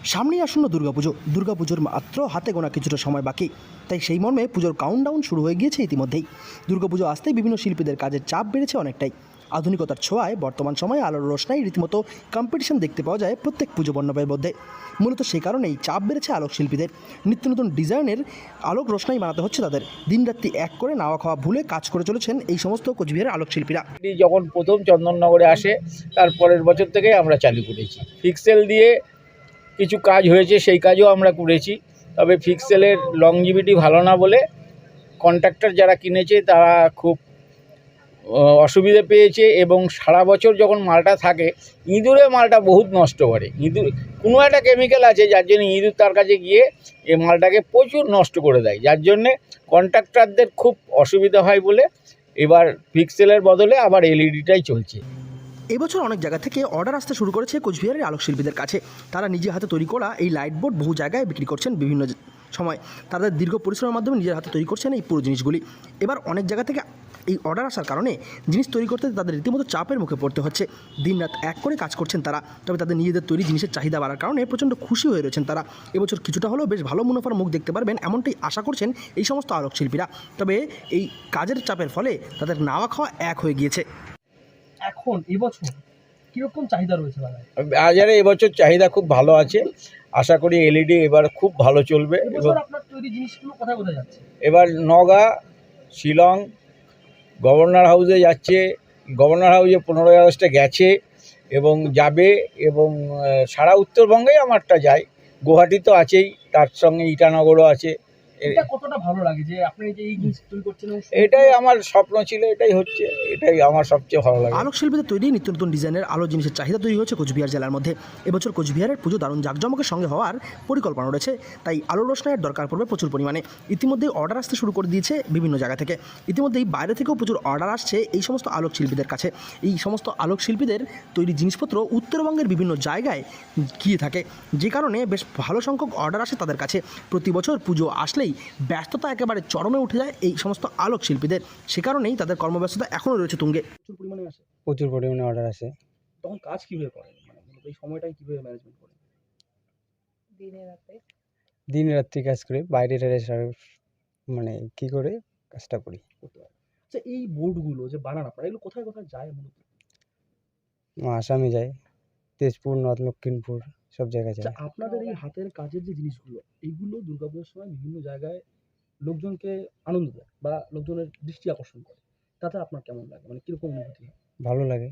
সামনেই আসন্ন দুর্গাপুজোর মাত্র হাতে গোনা কিছুটা সময় বাকি, তাই সেই মর্মে পুজোর কাউন্টডাউন শুরু হয়ে গিয়েছে ইতিমধ্যেই। দুর্গাপুজো আসতেই বিভিন্ন শিল্পীদের কাজের চাপ বেড়েছে অনেকটাই। আধুনিকতার ছোঁয়ায় বর্তমান সময়ে আলোর রোশনাই রীতিমতো কম্পিটিশন দেখতে পাওয়া যায় প্রত্যেক পুজো মণ্ডপের মধ্যে। মূলত সেই কারণেই চাপ বেড়েছে আলোক শিল্পীদের। নিত্য নতুন ডিজাইনের আলোক রোশনাই বানাতে হচ্ছে তাদের। দিনরাত্রি এক করে নাওয়া খাওয়া ভুলে কাজ করে চলেছেন এই সমস্ত কোচবিহারের আলোক শিল্পীরা। যখন প্রথম চন্দননগরে আসে তারপরের বছর থেকে আমরা চালু করেছি। ফিক্সেল দিয়ে কিছু কাজ হয়েছে, সেই কাজও আমরা করেছি। তবে ফিক্সেলের লংজিভিটি ভালো না বলে কন্ট্রাক্টর যারা কিনেছে তারা খুব অসুবিধে পেয়েছে, এবং সারা বছর যখন মালটা থাকে ইঁদুরে মালটা বহুত নষ্ট করে। ইঁদুর কোনো একটা কেমিক্যাল আছে যার জন্য ইঁদুর তার কাছে গিয়ে এই মালটাকে প্রচুর নষ্ট করে দেয়, যার জন্যে কন্ট্রাক্টরদের খুব অসুবিধা হয় বলে এবার ফিক্সেলের বদলে আবার এলইডিটাই চলছে। এবছর অনেক জায়গা থেকে অর্ডার আসতে শুরু করেছে কোচবিহারের আলোক শিল্পীদের কাছে। তারা নিজে হাতে তৈরি করা এই লাইট বোর্ড বহু জায়গায় বিক্রি করছেন বিভিন্ন সময়। তাদের দীর্ঘ পরিশ্রমের মাধ্যমে নিজের হাতে তৈরি করছেন এই পুরো জিনিসগুলি। এবার অনেক জায়গা থেকে এই অর্ডার আসার কারণে জিনিস তৈরি করতে তাদের রীতিমতো চাপের মুখে পড়তে হচ্ছে। দিনরাত এক করে কাজ করছেন তারা। তবে তাদের নিজেদের তৈরি জিনিসের চাহিদা বাড়ার কারণে প্রচণ্ড খুশি হয়ে রয়েছেন তারা। এবছর কিছুটা হলেও বেশ ভালো মুনাফার মুখ দেখতে পারবেন এমনটাই আশা করছেন এই সমস্ত আলোক শিল্পীরা। তবে এই কাজের চাপের ফলে তাদের নাওয়া খাওয়া এক হয়ে গিয়েছে। এখন এবছর কিরকম চাহিদা রয়েছে বাজারে? এবছর চাহিদা খুব ভালো আছে। আশা করি এলইডি এবার খুব ভালো চলবে। এবং আপনার তৈরি জিনিসগুলো কোথায় কোথায় যাচ্ছে? এবার নওগাঁ, শিলং, গভর্নর হাউসে যাচ্ছে। গভর্নর হাউসে 15ই আগস্টে গেছে এবং যাবে, এবং সারা উত্তরবঙ্গেই আমারটা যায়। গুয়াহাটি তো আছেই, তার সঙ্গে ইটানগরও আছে। এটা কতটা ভালো লাগে যে আপনি যে এই জিনিস তৈরি করছেন? এটাই আমার স্বপ্ন ছিল, এটাই হচ্ছে, এটাই আমার সবচেয়ে ভালো লাগে। আলোক শিল্পীদের তৈরি নিত্য নতুন ডিজাইনের আলো জিনিসের চাহিদা তৈরি হয়েছে কোচবিহার জেলার মধ্যে। এবছর কোচবিহারের পুজো দারুণ জাঁকজমকের সঙ্গে হওয়ার পরিকল্পনা রয়েছে, তাই আলো রোশনাইয়ের দরকার পড়বে প্রচুর পরিমাণে। ইতিমধ্যেই অর্ডার আসতে শুরু করে দিয়েছে বিভিন্ন জায়গা থেকে। ইতিমধ্যেই বাইরে থেকেও প্রচুর অর্ডার আসছে এই সমস্ত আলোক শিল্পীদের কাছে। এই সমস্ত আলোক শিল্পীদের তৈরি জিনিসপত্র উত্তরবঙ্গের বিভিন্ন জায়গায় গিয়ে থাকে, যে কারণে বেশ ভালো সংখ্যক অর্ডার আসে তাদের কাছে। প্রতি বছর পুজো আসলেই ব্যস্ততা একেবারে চরমে উঠে যায় এই সমস্ত আলোক শিল্পীদের। সে কারণেই তাদের কর্মব্যস্ততা এখনও রয়েছে তুঙ্গে। প্রচুর পরিমাণে আসে। প্রচুর পরিমাণে অর্ডার আসে। তখন কাজ কিভাবে করেন, মানে এই সময়টাই কিভাবে ম্যানেজমেন্ট করেন? দিন রাত্রি কাজ করে বাইরে মানে কি করে কাজটা করি। আচ্ছা, এই বোর্ডগুলো যে বানান আপনারা, এগুলো কোথায় কোথায় যায় মূলত? আসামে যায়, তেজপুর, নর্থ লক্ষ্মীমপুর, সব জায়গায় যায়। আচ্ছা, আপনাদের এই হাতের কাজের যে জিনিসগুলো, এইগুলো দুর্গাপুজোর সময় বিভিন্ন জায়গায় লোকজনকে আনন্দ দেয় বা লোকজনের দৃষ্টি আকর্ষণ করে, তাতে আপনার কেমন লাগে, মানে কিরকম অনুভূতি হয়? ভালো লাগে।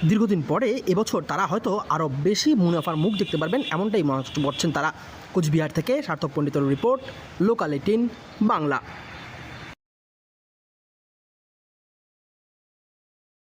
দীর্ঘদিন পরে এবছর তারা হয়তো আরও বেশি মুনাফার মুখ দেখতে পারবেন এমনটাই মনে করছেন তারা। কোচবিহার থেকে সার্থক পণ্ডিতের রিপোর্ট, লোকাল 18 বাংলা।